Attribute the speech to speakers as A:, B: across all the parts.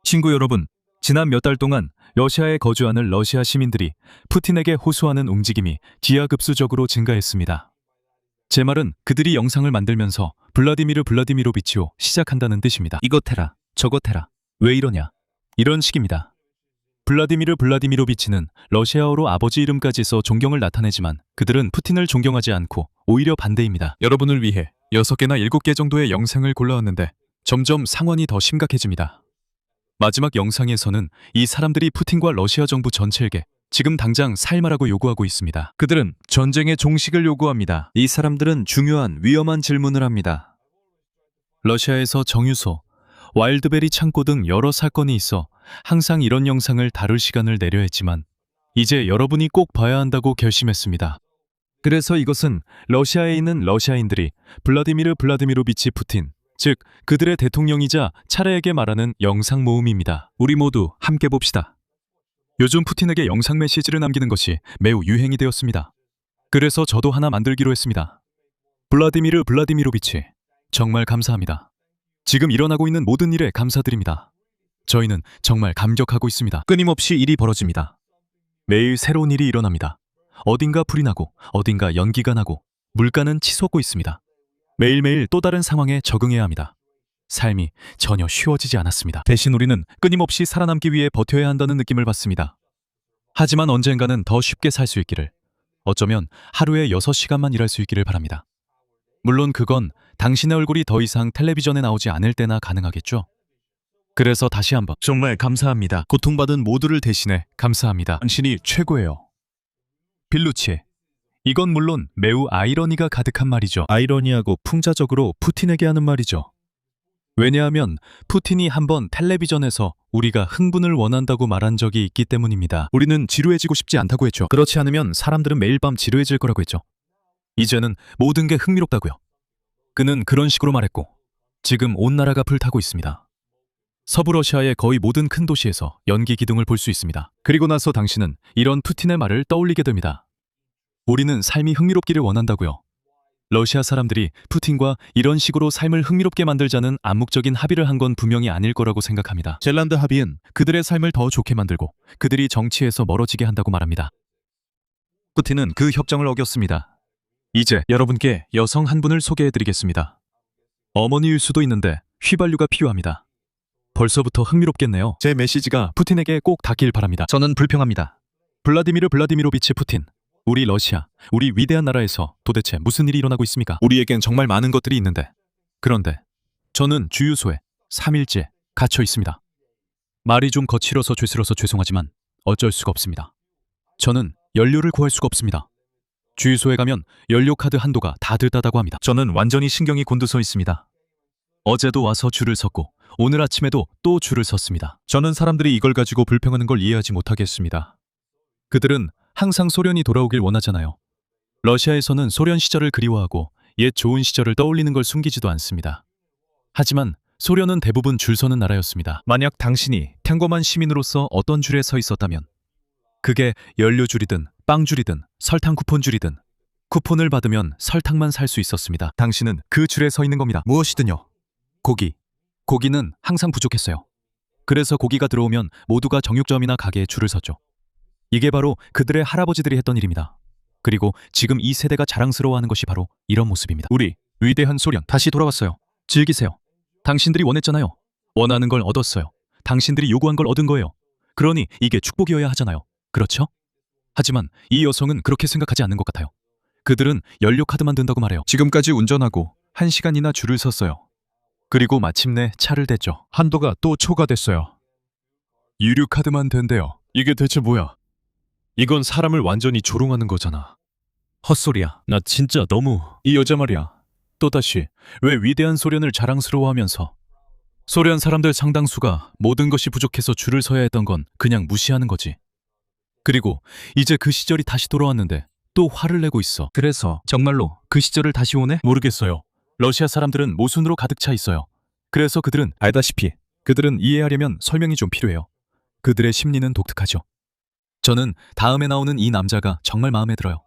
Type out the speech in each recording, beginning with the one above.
A: 친구 여러분, 지난 몇 달 동안 러시아에 거주하는 러시아 시민들이 푸틴에게 호소하는 움직임이 기하급수적으로 증가했습니다. 제 말은 그들이 영상을 만들면서 블라디미르 블라디미로비치오 시작한다는 뜻입니다. 이것 해라, 저것 해라, 왜 이러냐, 이런 식입니다. 블라디미르 블라디미로비치는 러시아어로 아버지 이름까지 써 존경을 나타내지만 그들은 푸틴을 존경하지 않고 오히려 반대입니다. 여러분을 위해 6개나 7개 정도의 영상을 골라왔는데 점점 상황이 더 심각해집니다. 마지막 영상에서는 이 사람들이 푸틴과 러시아 정부 전체에게 지금 당장 살말하고 요구하고 있습니다. 그들은 전쟁의 종식을 요구합니다. 이 사람들은 중요한 위험한 질문을 합니다. 러시아에서 정유소, 와일드베리 창고 등 여러 사건이 있어 항상 이런 영상을 다룰 시간을 내려 했지만 이제 여러분이 꼭 봐야 한다고 결심했습니다. 그래서 이것은 러시아에 있는 러시아인들이 블라디미르 블라디미로비치 푸틴, 즉 그들의 대통령이자 차례에게 말하는 영상 모음입니다. 우리 모두 함께 봅시다. 요즘 푸틴에게 영상 메시지를 남기는 것이 매우 유행이 되었습니다. 그래서 저도 하나 만들기로 했습니다. 블라디미르 블라디미로비치, 정말 감사합니다. 지금 일어나고 있는 모든 일에 감사드립니다. 저희는 정말 감격하고 있습니다. 끊임없이 일이 벌어집니다. 매일 새로운 일이 일어납니다. 어딘가 불이 나고 어딘가 연기가 나고 물가는 치솟고 있습니다. 매일매일 또 다른 상황에 적응해야 합니다. 삶이 전혀 쉬워지지 않았습니다. 대신 우리는 끊임없이 살아남기 위해 버텨야 한다는 느낌을 받습니다. 하지만 언젠가는 더 쉽게 살 수 있기를, 어쩌면 하루에 6시간만 일할 수 있기를 바랍니다. 물론 그건 당신의 얼굴이 더 이상 텔레비전에 나오지 않을 때나 가능하겠죠? 그래서 다시 한번 정말 감사합니다. 고통받은 모두를 대신해 감사합니다. 당신이 최고예요. 빌루치, 이건 물론 매우 아이러니가 가득한 말이죠. 아이러니하고 풍자적으로 푸틴에게 하는 말이죠. 왜냐하면 푸틴이 한번 텔레비전에서 우리가 흥분을 원한다고 말한 적이 있기 때문입니다. 우리는 지루해지고 싶지 않다고 했죠. 그렇지 않으면 사람들은 매일 밤 지루해질 거라고 했죠. 이제는 모든 게 흥미롭다고요. 그는 그런 식으로 말했고 지금 온 나라가 불타고 있습니다. 서부 러시아의 거의 모든 큰 도시에서 연기 기둥을 볼 수 있습니다. 그리고 나서 당신은 이런 푸틴의 말을 떠올리게 됩니다. 우리는 삶이 흥미롭기를 원한다고요. 러시아 사람들이 푸틴과 이런 식으로 삶을 흥미롭게 만들자는 암묵적인 합의를 한 건 분명히 아닐 거라고 생각합니다. 젤란드 합의는 그들의 삶을 더 좋게 만들고 그들이 정치에서 멀어지게 한다고 말합니다. 푸틴은 그 협정을 어겼습니다. 이제 여러분께 여성 한 분을 소개해드리겠습니다. 어머니일 수도 있는데 휘발유가 필요합니다. 벌써부터 흥미롭겠네요. 제 메시지가 푸틴에게 꼭 닿길 바랍니다. 저는 불평합니다. 블라디미르 블라디미로비치 푸틴, 우리 러시아, 우리 위대한 나라에서 도대체 무슨 일이 일어나고 있습니까? 우리에겐 정말 많은 것들이 있는데, 그런데 저는 주유소에 3일째 갇혀 있습니다. 말이 좀 거칠어서 죄스러서 죄송하지만 어쩔 수가 없습니다. 저는 연료를 구할 수가 없습니다. 주유소에 가면 연료 카드 한도가 다 됐다고 합니다. 저는 완전히 신경이 곤두서 있습니다. 어제도 와서 줄을 섰고 오늘 아침에도 또 줄을 섰습니다. 저는 사람들이 이걸 가지고 불평하는 걸 이해하지 못하겠습니다. 그들은 항상 소련이 돌아오길 원하잖아요. 러시아에서는 소련 시절을 그리워하고 옛 좋은 시절을 떠올리는 걸 숨기지도 않습니다. 하지만 소련은 대부분 줄 서는 나라였습니다. 만약 당신이 평범한 시민으로서 어떤 줄에 서 있었다면 그게 연료줄이든 빵줄이든 설탕 쿠폰줄이든 쿠폰을 받으면 설탕만 살 수 있었습니다. 당신은 그 줄에 서 있는 겁니다. 무엇이든요. 고기는 항상 부족했어요. 그래서 고기가 들어오면 모두가 정육점이나 가게에 줄을 섰죠. 이게 바로 그들의 할아버지들이 했던 일입니다. 그리고 지금 이 세대가 자랑스러워하는 것이 바로 이런 모습입니다. 우리 위대한 소련 다시 돌아왔어요. 즐기세요. 당신들이 원했잖아요. 원하는 걸 얻었어요. 당신들이 요구한 걸 얻은 거예요. 그러니 이게 축복이어야 하잖아요. 그렇죠? 하지만 이 여성은 그렇게 생각하지 않는 것 같아요. 그들은 연료 카드만 든다고 말해요. 지금까지 운전하고 1시간이나 줄을 섰어요. 그리고 마침내 차를 댔죠. 한도가 또 초과됐어요. 유류 카드만 된대요. 이게 대체 뭐야? 이건 사람을 완전히 조롱하는 거잖아. 헛소리야. 나 진짜 너무... 이 여자 말이야. 또다시 왜 위대한 소련을 자랑스러워하면서 소련 사람들 상당수가 모든 것이 부족해서 줄을 서야 했던 건 그냥 무시하는 거지. 그리고 이제 그 시절이 다시 돌아왔는데 또 화를 내고 있어. 그래서 정말로 그 시절을 다시 오네? 모르겠어요. 러시아 사람들은 모순으로 가득 차 있어요. 그래서 그들은 알다시피 그들은 이해하려면 설명이 좀 필요해요. 그들의 심리는 독특하죠. 저는 다음에 나오는 이 남자가 정말 마음에 들어요.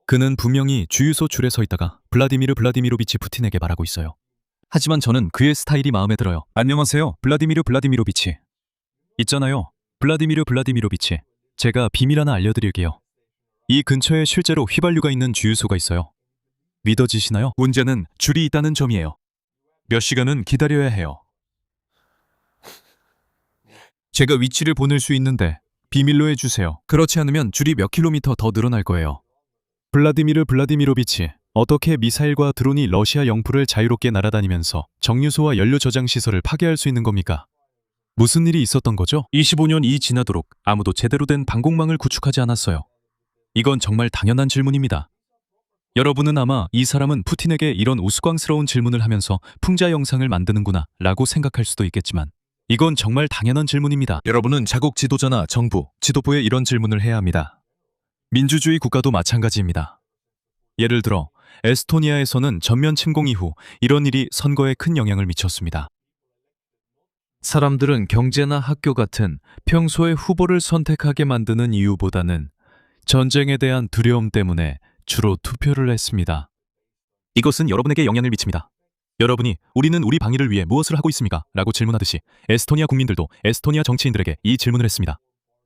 A: 그는 분명히 주유소 줄에 서 있다가 블라디미르 블라디미로비치 푸틴에게 말하고 있어요. 하지만 저는 그의 스타일이 마음에 들어요. 안녕하세요, 블라디미르 블라디미로비치. 있잖아요. 블라디미르 블라디미로비치. 제가 비밀 하나 알려드릴게요. 이 근처에 실제로 휘발유가 있는 주유소가 있어요. 믿어지시나요? 문제는 줄이 있다는 점이에요. 몇 시간은 기다려야 해요. 제가 위치를 보낼 수 있는데 비밀로 해주세요. 그렇지 않으면 줄이 몇 킬로미터 더 늘어날 거예요. 블라디미르 블라디미로비치, 어떻게 미사일과 드론이 러시아 영토를 자유롭게 날아다니면서 정유소와 연료 저장 시설을 파괴할 수 있는 겁니까? 무슨 일이 있었던 거죠? 25년이 지나도록 아무도 제대로 된 방공망을 구축하지 않았어요. 이건 정말 당연한 질문입니다. 여러분은 아마 이 사람은 푸틴에게 이런 우스꽝스러운 질문을 하면서 풍자 영상을 만드는구나 라고 생각할 수도 있겠지만 이건 정말 당연한 질문입니다. 여러분은 자국 지도자나 정부, 지도부에 이런 질문을 해야 합니다. 민주주의 국가도 마찬가지입니다. 예를 들어 에스토니아에서는 전면 침공 이후 이런 일이 선거에 큰 영향을 미쳤습니다. 사람들은 경제나 학교 같은 평소에 후보를 선택하게 만드는 이유보다는 전쟁에 대한 두려움 때문에 주로 투표를 했습니다. 이것은 여러분에게 영향을 미칩니다. 여러분이 우리는 우리 방위를 위해 무엇을 하고 있습니까? 라고 질문하듯이 에스토니아 국민들도 에스토니아 정치인들에게 이 질문을 했습니다.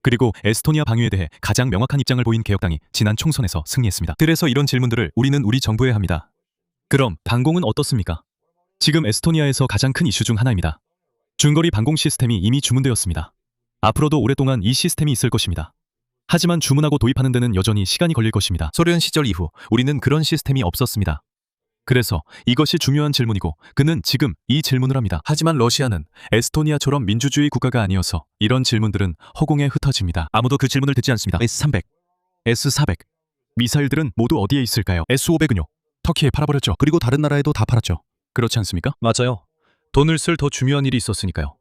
A: 그리고 에스토니아 방위에 대해 가장 명확한 입장을 보인 개혁당이 지난 총선에서 승리했습니다. 그래서 이런 질문들을 우리는 우리 정부에 합니다. 그럼 방공은 어떻습니까? 지금 에스토니아에서 가장 큰 이슈 중 하나입니다. 중거리 방공 시스템이 이미 주문되었습니다. 앞으로도 오랫동안 이 시스템이 있을 것입니다. 하지만 주문하고 도입하는 데는 여전히 시간이 걸릴 것입니다. 소련 시절 이후 우리는 그런 시스템이 없었습니다. 그래서 이것이 중요한 질문이고 그는 지금 이 질문을 합니다. 하지만 러시아는 에스토니아처럼 민주주의 국가가 아니어서 이런 질문들은 허공에 흩어집니다. 아무도 그 질문을 듣지 않습니다. S-300, S-400 미사일들은 모두 어디에 있을까요? S-500은요? 터키에 팔아버렸죠. 그리고 다른 나라에도 다 팔았죠. 그렇지 않습니까? 맞아요. 돈을 쓸 더 중요한 일이 있었으니까요.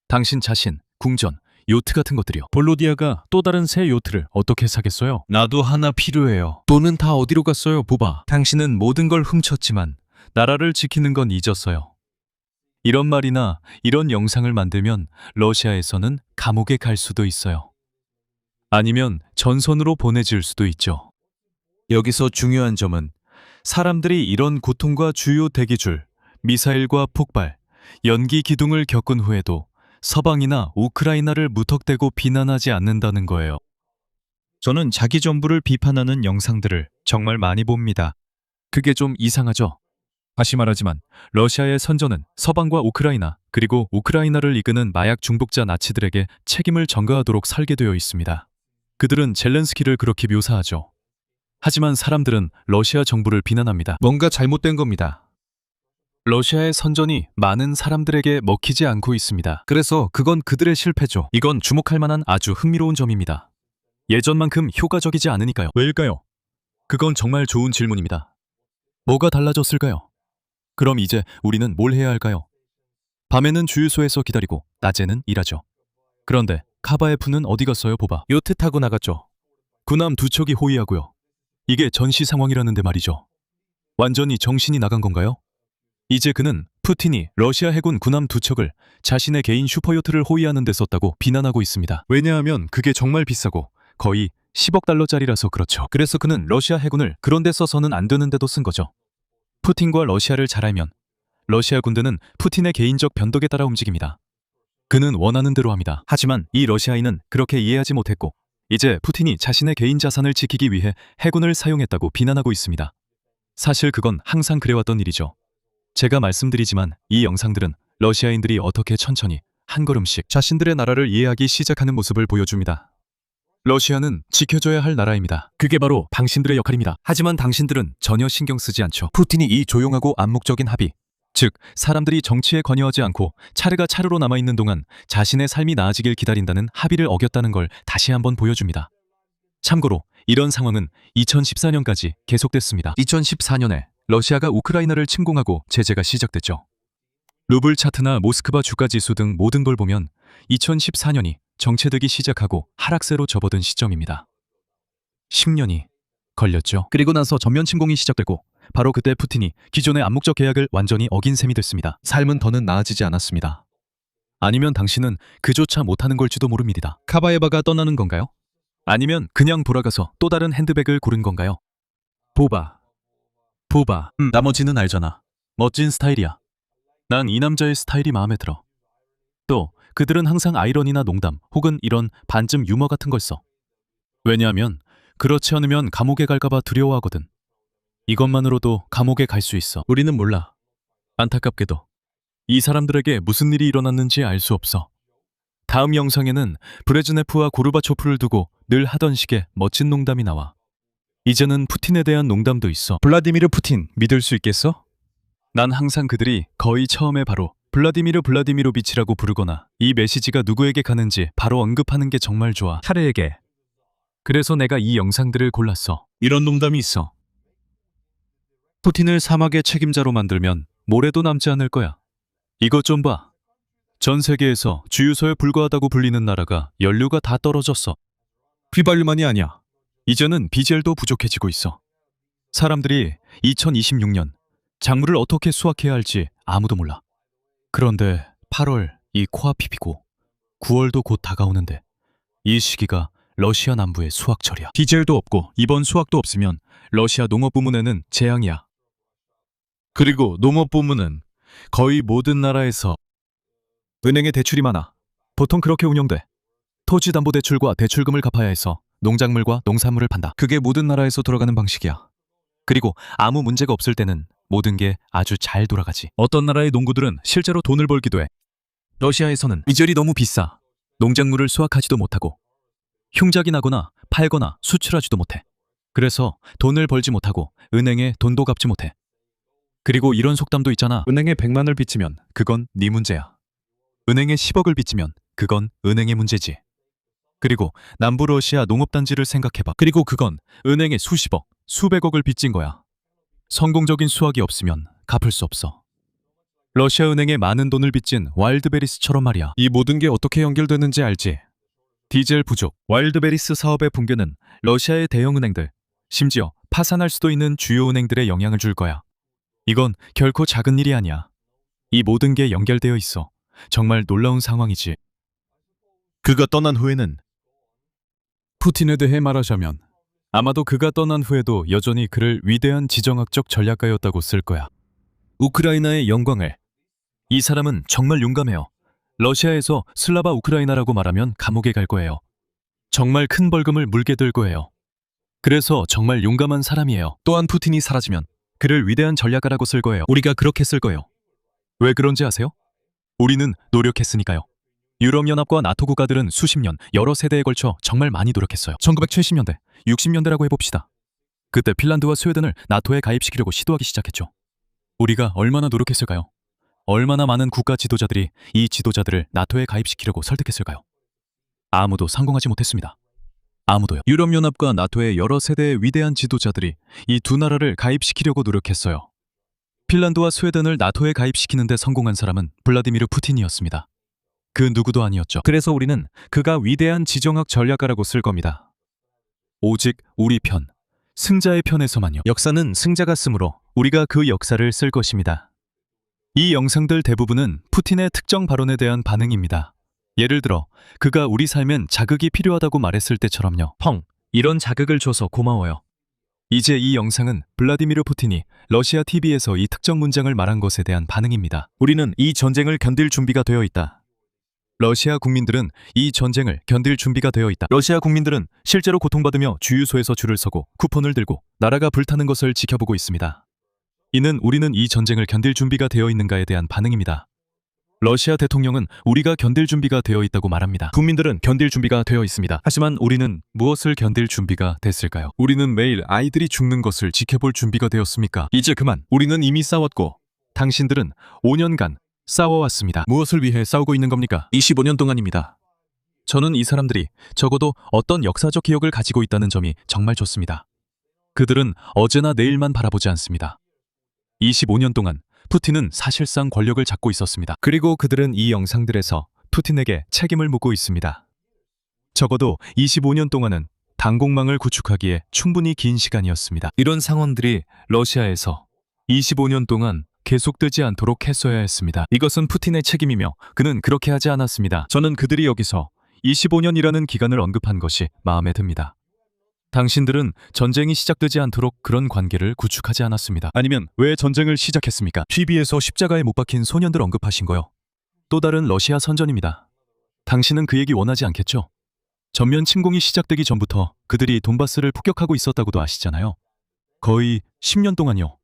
A: 당신 자신, 궁전, 요트 같은 것들이요. 볼로디아가 또 다른 새 요트를 어떻게 사겠어요? 나도 하나 필요해요. 돈은 다 어디로 갔어요, 보바? 당신은 모든 걸 훔쳤지만 나라를 지키는 건 잊었어요. 이런 말이나 이런 영상을 만들면 러시아에서는 감옥에 갈 수도 있어요. 아니면 전선으로 보내질 수도 있죠. 여기서 중요한 점은 사람들이 이런 고통과 주요 대기줄, 미사일과 폭발, 연기 기둥을 겪은 후에도 서방이나 우크라이나를 무턱대고 비난하지 않는다는 거예요. 저는 자기 정부를 비판하는 영상들을 정말 많이 봅니다. 그게 좀 이상하죠? 다시 말하지만 러시아의 선전은 서방과 우크라이나 그리고 우크라이나를 이끄는 마약 중독자 나치들에게 책임을 전가하도록 설계되어 있습니다. 그들은 젤렌스키를 그렇게 묘사하죠. 하지만 사람들은 러시아 정부를 비난합니다. 뭔가 잘못된 겁니다. 러시아의 선전이 많은 사람들에게 먹히지 않고 있습니다. 그래서 그건 그들의 실패죠. 이건 주목할 만한 아주 흥미로운 점입니다. 예전만큼 효과적이지 않으니까요. 왜일까요? 그건 정말 좋은 질문입니다. 뭐가 달라졌을까요? 그럼 이제 우리는 뭘 해야 할까요? 밤에는 주유소에서 기다리고 낮에는 일하죠. 그런데 카바에프는 어디 갔어요, 보바? 요트 타고 나갔죠. 군함 두 척이 호위하고요. 이게 전시 상황이라는데 말이죠. 완전히 정신이 나간 건가요? 이제 그는 푸틴이 러시아 해군 군함 두 척을 자신의 개인 슈퍼요트를 호위하는 데 썼다고 비난하고 있습니다. 왜냐하면 그게 정말 비싸고 거의 10억 달러짜리라서 그렇죠. 그래서 그는 러시아 해군을 그런 데 써서는 안 되는데도 쓴 거죠. 푸틴과 러시아를 잘 알면 러시아 군대는 푸틴의 개인적 변덕에 따라 움직입니다. 그는 원하는 대로 합니다. 하지만 이 러시아인은 그렇게 이해하지 못했고 이제 푸틴이 자신의 개인 자산을 지키기 위해 해군을 사용했다고 비난하고 있습니다. 사실 그건 항상 그래왔던 일이죠. 제가 말씀드리지만 이 영상들은 러시아인들이 어떻게 천천히 한 걸음씩 자신들의 나라를 이해하기 시작하는 모습을 보여줍니다. 러시아는 지켜줘야 할 나라입니다. 그게 바로 당신들의 역할입니다. 하지만 당신들은 전혀 신경 쓰지 않죠. 푸틴이 이 조용하고 암묵적인 합의, 즉 사람들이 정치에 관여하지 않고 차르가 차르로 남아있는 동안 자신의 삶이 나아지길 기다린다는 합의를 어겼다는 걸 다시 한번 보여줍니다. 참고로 이런 상황은 2014년까지 계속됐습니다. 2014년에 러시아가 우크라이나를 침공하고 제재가 시작됐죠. 루블 차트나 모스크바 주가 지수 등 모든 걸 보면 2014년이 정체되기 시작하고 하락세로 접어든 시점입니다. 10년이 걸렸죠. 그리고 나서 전면 침공이 시작되고 바로 그때 푸틴이 기존의 암묵적 계약을 완전히 어긴 셈이 됐습니다. 삶은 더는 나아지지 않았습니다. 아니면 당신은 그조차 못하는 걸지도 모릅니다. 카바에바가 떠나는 건가요? 아니면 그냥 돌아가서 또 다른 핸드백을 고른 건가요? 보바. 나머지는 알잖아. 멋진 스타일이야. 난 이 남자의 스타일이 마음에 들어. 또 그들은 항상 아이러니나 농담 혹은 이런 반쯤 유머 같은 걸 써. 왜냐하면 그렇지 않으면 감옥에 갈까봐 두려워하거든. 이것만으로도 감옥에 갈 수 있어. 우리는 몰라. 안타깝게도 이 사람들에게 무슨 일이 일어났는지 알 수 없어. 다음 영상에는 브레즈네프와 고르바초프를 두고 늘 하던 식의 멋진 농담이 나와. 이제는 푸틴에 대한 농담도 있어. 블라디미르 푸틴 믿을 수 있겠어? 난 항상 그들이 거의 처음에 바로 블라디미르 블라디미로비치라고 부르거나 이 메시지가 누구에게 가는지 바로 언급하는 게 정말 좋아. 타르에게. 그래서 내가 이 영상들을 골랐어. 이런 농담이 있어. 푸틴을 사막의 책임자로 만들면 모래도 남지 않을 거야. 이것 좀 봐. 전 세계에서 주유소에 불과하다고 불리는 나라가 연료가 다 떨어졌어. 휘발유만이 아니야. 이제는 디젤도 부족해지고 있어. 사람들이 2026년 작물을 어떻게 수확해야 할지 아무도 몰라. 그런데 8월 이 코앞이고 9월도 곧 다가오는데 이 시기가 러시아 남부의 수확철이야. 디젤도 없고 이번 수확도 없으면 러시아 농업 부문에는 재앙이야. 그리고 농업 부문은 거의 모든 나라에서 은행에 대출이 많아. 보통 그렇게 운영돼. 토지담보대출과 대출금을 갚아야 해서 농작물과 농산물을 판다. 그게 모든 나라에서 돌아가는 방식이야. 그리고 아무 문제가 없을 때는 모든 게 아주 잘 돌아가지. 어떤 나라의 농구들은 실제로 돈을 벌기도 해. 러시아에서는 디젤이 너무 비싸. 농작물을 수확하지도 못하고 흉작이 나거나 팔거나 수출하지도 못해. 그래서 돈을 벌지 못하고 은행에 돈도 갚지 못해. 그리고 이런 속담도 있잖아. 은행에 100만을 빚지면 그건 네 문제야. 은행에 10억을 빚지면 그건 은행의 문제지. 그리고 남부 러시아 농업단지를 생각해봐. 그리고 그건 은행에 수십억, 수백억을 빚진 거야. 성공적인 수확이 없으면 갚을 수 없어. 러시아 은행에 많은 돈을 빚진 와일드베리스처럼 말이야. 이 모든 게 어떻게 연결되는지 알지? 디젤 부족, 와일드베리스 사업의 붕괴는 러시아의 대형 은행들, 심지어 파산할 수도 있는 주요 은행들에 영향을 줄 거야. 이건 결코 작은 일이 아니야. 이 모든 게 연결되어 있어. 정말 놀라운 상황이지. 그가 떠난 후에는 푸틴에 대해 말하자면 아마도 그가 떠난 후에도 여전히 그를 위대한 지정학적 전략가였다고 쓸 거야. 우크라이나의 영광을. 이 사람은 정말 용감해요. 러시아에서 슬라바 우크라이나라고 말하면 감옥에 갈 거예요. 정말 큰 벌금을 물게 될 거예요. 그래서 정말 용감한 사람이에요. 또한 푸틴이 사라지면 그를 위대한 전략가라고 쓸 거예요. 우리가 그렇게 쓸 거예요. 왜 그런지 아세요? 우리는 노력했으니까요. 유럽연합과 나토 국가들은 수십 년, 여러 세대에 걸쳐 정말 많이 노력했어요. 1970년대, 60년대라고 해봅시다. 그때 핀란드와 스웨덴을 나토에 가입시키려고 시도하기 시작했죠. 우리가 얼마나 노력했을까요? 얼마나 많은 국가 지도자들이 이 지도자들을 나토에 가입시키려고 설득했을까요? 아무도 성공하지 못했습니다. 아무도요. 유럽연합과 나토의 여러 세대의 위대한 지도자들이 이 두 나라를 가입시키려고 노력했어요. 핀란드와 스웨덴을 나토에 가입시키는 데 성공한 사람은 블라디미르 푸틴이었습니다. 그 누구도 아니었죠. 그래서 우리는 그가 위대한 지정학 전략가라고 쓸 겁니다. 오직 우리 편, 승자의 편에서만요. 역사는 승자가 쓰므로 우리가 그 역사를 쓸 것입니다. 이 영상들 대부분은 푸틴의 특정 발언에 대한 반응입니다. 예를 들어 그가 우리 삶엔 자극이 필요하다고 말했을 때처럼요. 펑, 이런 자극을 줘서 고마워요. 이제 이 영상은 블라디미르 푸틴이 러시아 TV에서 이 특정 문장을 말한 것에 대한 반응입니다. 우리는 이 전쟁을 견딜 준비가 되어 있다. 러시아 국민들은 이 전쟁을 견딜 준비가 되어 있다. 러시아 국민들은 실제로 고통받으며 주유소에서 줄을 서고 쿠폰을 들고 나라가 불타는 것을 지켜보고 있습니다. 이는 우리는 이 전쟁을 견딜 준비가 되어 있는가에 대한 반응입니다. 러시아 대통령은 우리가 견딜 준비가 되어 있다고 말합니다. 국민들은 견딜 준비가 되어 있습니다. 하지만 우리는 무엇을 견딜 준비가 됐을까요? 우리는 매일 아이들이 죽는 것을 지켜볼 준비가 되었습니까? 이제 그만. 우리는 이미 싸웠고 당신들은 5년간 싸워왔습니다. 무엇을 위해 싸우고 있는 겁니까? 25년 동안입니다. 저는 이 사람들이 적어도 어떤 역사적 기억을 가지고 있다는 점이 정말 좋습니다. 그들은 어제나 내일만 바라보지 않습니다. 25년 동안 푸틴은 사실상 권력을 잡고 있었습니다. 그리고 그들은 이 영상들에서 푸틴에게 책임을 묻고 있습니다. 적어도 25년 동안은 당공망을 구축하기에 충분히 긴 시간이었습니다. 이런 상황들이 러시아에서 25년 동안 계속되지 않도록 했어야 했습니다. 이것은 푸틴의 책임이며 그는 그렇게 하지 않았습니다. 저는 그들이 여기서 25년이라는 기간을 언급한 것이 마음에 듭니다. 당신들은 전쟁이 시작되지 않도록 그런 관계를 구축하지 않았습니다. 아니면 왜 전쟁을 시작했습니까? TV에서 십자가에 못 박힌 소년들 언급하신 거요. 또 다른 러시아 선전입니다. 당신은 그 얘기 원하지 않겠죠? 전면 침공이 시작되기 전부터 그들이 돈바스를 폭격하고 있었다고도 아시잖아요. 거의 10년 동안요.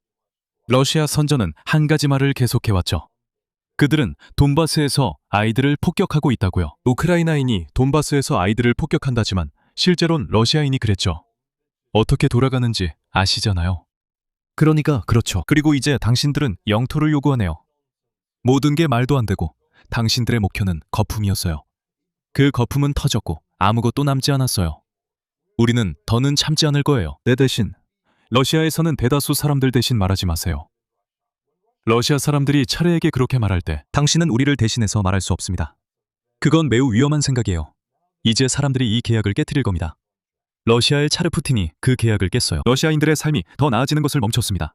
A: 러시아 선전은 한 가지 말을 계속해왔죠. 그들은 돈바스에서 아이들을 폭격하고 있다고요. 우크라이나인이 돈바스에서 아이들을 폭격한다지만 실제로는 러시아인이 그랬죠. 어떻게 돌아가는지 아시잖아요. 그러니까 그렇죠. 그리고 이제 당신들은 영토를 요구하네요. 모든 게 말도 안 되고 당신들의 목표는 거품이었어요. 그 거품은 터졌고 아무것도 남지 않았어요. 우리는 더는 참지 않을 거예요. 내 대신 러시아에서는 대다수 사람들 대신 말하지 마세요. 러시아 사람들이 차례에게 그렇게 말할 때 당신은 우리를 대신해서 말할 수 없습니다. 그건 매우 위험한 생각이에요. 이제 사람들이 이 계약을 깨트릴 겁니다. 러시아의 차르 푸틴이 그 계약을 깼어요. 러시아인들의 삶이 더 나아지는 것을 멈췄습니다.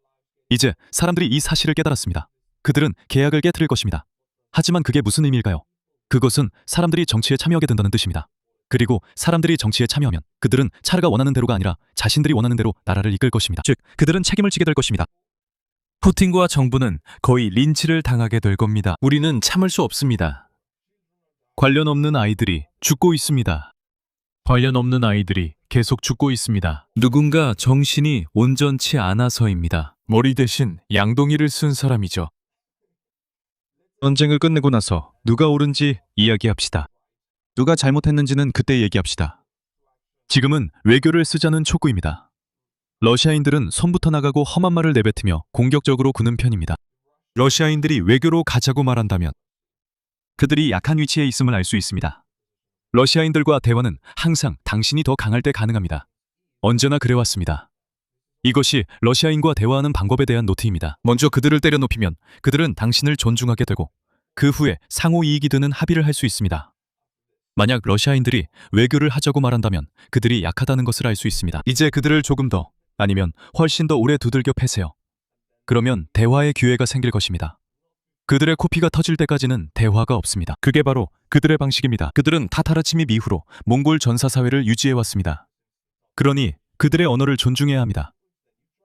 A: 이제 사람들이 이 사실을 깨달았습니다. 그들은 계약을 깨트릴 것입니다. 하지만 그게 무슨 의미일까요? 그것은 사람들이 정치에 참여하게 된다는 뜻입니다. 그리고 사람들이 정치에 참여하면 그들은 차르가 원하는 대로가 아니라 자신들이 원하는 대로 나라를 이끌 것입니다. 즉, 그들은 책임을 지게 될 것입니다. 푸틴과 정부는 거의 린치를 당하게 될 겁니다. 우리는 참을 수 없습니다. 관련 없는 아이들이 죽고 있습니다. 관련 없는 아이들이 계속 죽고 있습니다. 누군가 정신이 온전치 않아서입니다. 머리 대신 양동이를 쓴 사람이죠. 전쟁을 끝내고 나서 누가 옳은지 이야기합시다. 누가 잘못했는지는 그때 얘기합시다. 지금은 외교를 쓰자는 촉구입니다. 러시아인들은 손부터 나가고 험한 말을 내뱉으며 공격적으로 구는 편입니다. 러시아인들이 외교로 가자고 말한다면 그들이 약한 위치에 있음을 알 수 있습니다. 러시아인들과 대화는 항상 당신이 더 강할 때 가능합니다. 언제나 그래왔습니다. 이것이 러시아인과 대화하는 방법에 대한 노트입니다. 먼저 그들을 때려 높이면 그들은 당신을 존중하게 되고 그 후에 상호 이익이 드는 합의를 할 수 있습니다. 만약 러시아인들이 외교를 하자고 말한다면 그들이 약하다는 것을 알 수 있습니다. 이제 그들을 조금 더 아니면 훨씬 더 오래 두들겨 패세요. 그러면 대화의 기회가 생길 것입니다. 그들의 코피가 터질 때까지는 대화가 없습니다. 그게 바로 그들의 방식입니다. 그들은 타타르 침입 이후로 몽골 전사 사회를 유지해왔습니다. 그러니 그들의 언어를 존중해야 합니다.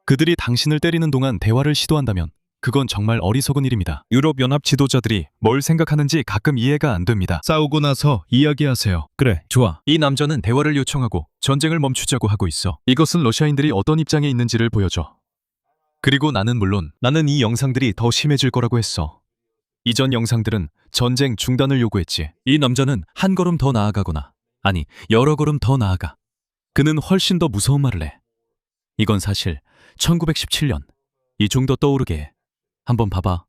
A: 그들이 당신을 때리는 동안 대화를 시도한다면 그건 정말 어리석은 일입니다. 유럽연합 지도자들이 뭘 생각하는지 가끔 이해가 안 됩니다. 싸우고 나서 이야기하세요. 그래, 좋아. 이 남자는 대화를 요청하고 전쟁을 멈추자고 하고 있어. 이것은 러시아인들이 어떤 입장에 있는지를 보여줘. 그리고 나는 이 영상들이 더 심해질 거라고 했어. 이전 영상들은 전쟁 중단을 요구했지. 이 남자는 한 걸음 더 나아가거나 아니 여러 걸음 더 나아가. 그는 훨씬 더 무서운 말을 해. 이건 사실 1917년 이 정도 떠오르게 해. 한번 봐봐.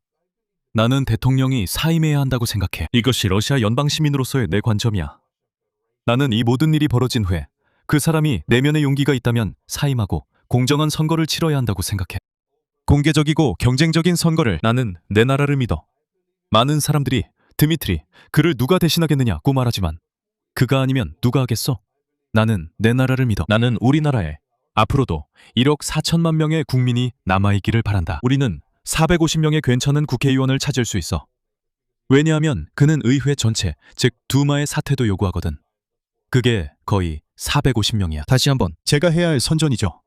A: 나는 대통령이 사임해야 한다고 생각해. 이것이 러시아 연방 시민으로서의 내 관점이야. 나는 이 모든 일이 벌어진 후에 그 사람이 내면의 용기가 있다면 사임하고 공정한 선거를 치러야 한다고 생각해. 공개적이고 경쟁적인 선거를. 나는 내 나라를 믿어. 많은 사람들이 드미트리, 그를 누가 대신하겠느냐고 말하지만 그가 아니면 누가 하겠어? 나는 내 나라를 믿어. 나는 우리나라에 앞으로도 1억 4천만 명의 국민이 남아있기를 바란다. 우리는 450명의 괜찮은 국회의원을 찾을 수 있어. 왜냐하면 그는 의회 전체, 즉 두마의 사퇴도 요구하거든. 그게 거의 450명이야. 다시 한번, 제가 해야 할 선전이죠.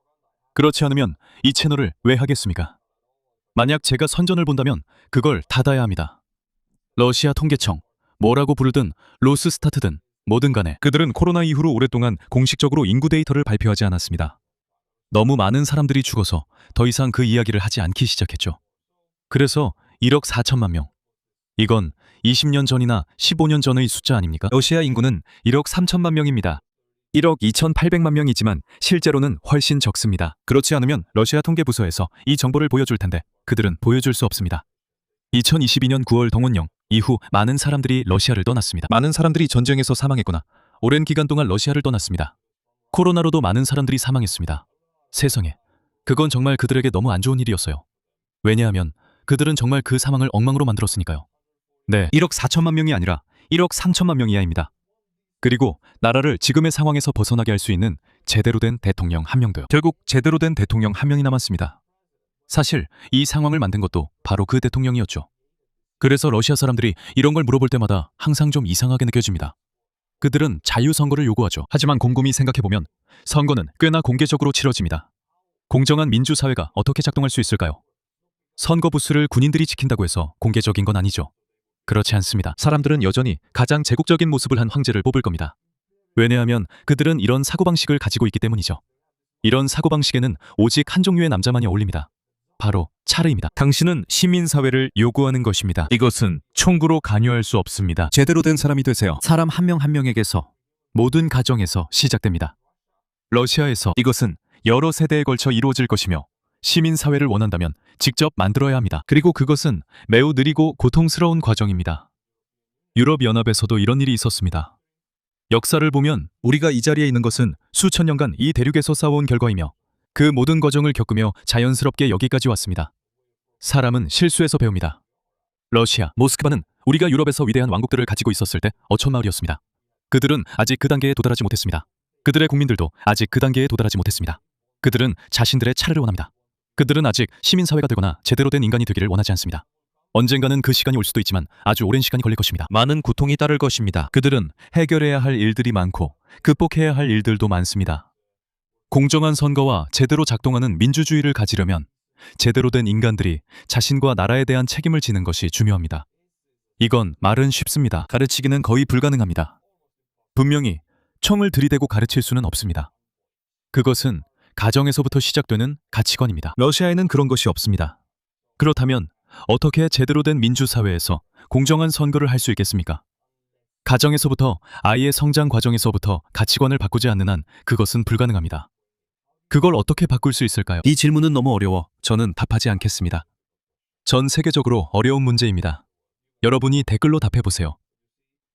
A: 그렇지 않으면 이 채널을 왜 하겠습니까? 만약 제가 선전을 본다면 그걸 닫아야 합니다. 러시아 통계청, 뭐라고 부르든 로스스타트든 뭐든 간에 그들은 코로나 이후로 오랫동안 공식적으로 인구 데이터를 발표하지 않았습니다. 너무 많은 사람들이 죽어서 더 이상 그 이야기를 하지 않기 시작했죠. 그래서 1억 4천만 명. 이건 20년 전이나 15년 전의 숫자 아닙니까? 러시아 인구는 1억 3천만 명입니다. 1억 2,800만 명이지만 실제로는 훨씬 적습니다. 그렇지 않으면 러시아 통계부서에서 이 정보를 보여줄 텐데 그들은 보여줄 수 없습니다. 2022년 9월 동원령 이후 많은 사람들이 러시아를 떠났습니다. 많은 사람들이 전쟁에서 사망했거나 오랜 기간 동안 러시아를 떠났습니다. 코로나로도 많은 사람들이 사망했습니다. 세상에, 그건 정말 그들에게 너무 안 좋은 일이었어요. 왜냐하면 그들은 정말 그 사망을 엉망으로 만들었으니까요. 네, 1억 4천만 명이 아니라 1억 3천만 명 이하입니다. 그리고 나라를 지금의 상황에서 벗어나게 할 수 있는 제대로 된 대통령 한 명도요. 결국 제대로 된 대통령 한 명이 남았습니다. 사실 이 상황을 만든 것도 바로 그 대통령이었죠. 그래서 러시아 사람들이 이런 걸 물어볼 때마다 항상 좀 이상하게 느껴집니다. 그들은 자유선거를 요구하죠. 하지만 곰곰이 생각해보면 선거는 꽤나 공개적으로 치러집니다. 공정한 민주사회가 어떻게 작동할 수 있을까요? 선거 부스를 군인들이 지킨다고 해서 공개적인 건 아니죠. 그렇지 않습니다. 사람들은 여전히 가장 제국적인 모습을 한 황제를 뽑을 겁니다. 왜냐하면 그들은 이런 사고방식을 가지고 있기 때문이죠. 이런 사고방식에는 오직 한 종류의 남자만이 어울립니다. 바로 차르입니다. 당신은 시민사회를 요구하는 것입니다. 이것은 총구로 관여할 수 없습니다. 제대로 된 사람이 되세요. 사람 한 명 한 명에게서, 모든 가정에서 시작됩니다. 러시아에서 이것은 여러 세대에 걸쳐 이루어질 것이며 시민사회를 원한다면 직접 만들어야 합니다. 그리고 그것은 매우 느리고 고통스러운 과정입니다. 유럽연합에서도 이런 일이 있었습니다. 역사를 보면 우리가 이 자리에 있는 것은 수천 년간 이 대륙에서 싸워온 결과이며 그 모든 과정을 겪으며 자연스럽게 여기까지 왔습니다. 사람은 실수에서 배웁니다. 러시아, 모스크바는 우리가 유럽에서 위대한 왕국들을 가지고 있었을 때 어촌마을이었습니다. 그들은 아직 그 단계에 도달하지 못했습니다. 그들의 국민들도 아직 그 단계에 도달하지 못했습니다. 그들은 자신들의 차례를 원합니다. 그들은 아직 시민사회가 되거나 제대로 된 인간이 되기를 원하지 않습니다. 언젠가는 그 시간이 올 수도 있지만 아주 오랜 시간이 걸릴 것입니다. 많은 고통이 따를 것입니다. 그들은 해결해야 할 일들이 많고 극복해야 할 일들도 많습니다. 공정한 선거와 제대로 작동하는 민주주의를 가지려면 제대로 된 인간들이 자신과 나라에 대한 책임을 지는 것이 중요합니다. 이건 말은 쉽습니다. 가르치기는 거의 불가능합니다. 분명히 총을 들이대고 가르칠 수는 없습니다. 그것은 가정에서부터 시작되는 가치관입니다. 러시아에는 그런 것이 없습니다. 그렇다면 어떻게 제대로 된 민주사회에서 공정한 선거를 할 수 있겠습니까? 가정에서부터, 아이의 성장 과정에서부터 가치관을 바꾸지 않는 한 그것은 불가능합니다. 그걸 어떻게 바꿀 수 있을까요? 이 질문은 너무 어려워 저는 답하지 않겠습니다. 전 세계적으로 어려운 문제입니다. 여러분이 댓글로 답해보세요.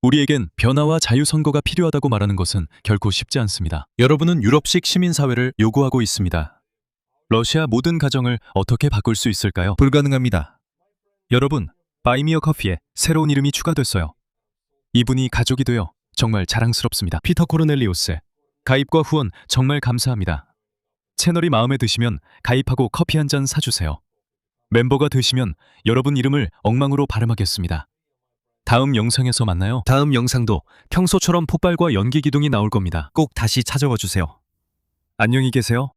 A: 우리에겐 변화와 자유선거가 필요하다고 말하는 것은 결코 쉽지 않습니다. 여러분은 유럽식 시민사회를 요구하고 있습니다. 러시아 모든 가정을 어떻게 바꿀 수 있을까요? 불가능합니다. 여러분, 바이미어 커피에 새로운 이름이 추가됐어요. 이분이 가족이 되어 정말 자랑스럽습니다. 피터 코르넬리우스, 가입과 후원 정말 감사합니다. 채널이 마음에 드시면 가입하고 커피 한 잔 사주세요. 멤버가 되시면 여러분 이름을 엉망으로 발음하겠습니다. 다음 영상에서 만나요. 다음 영상도 평소처럼 폭발과 연기 기둥이 나올 겁니다. 꼭 다시 찾아와 주세요. 안녕히 계세요.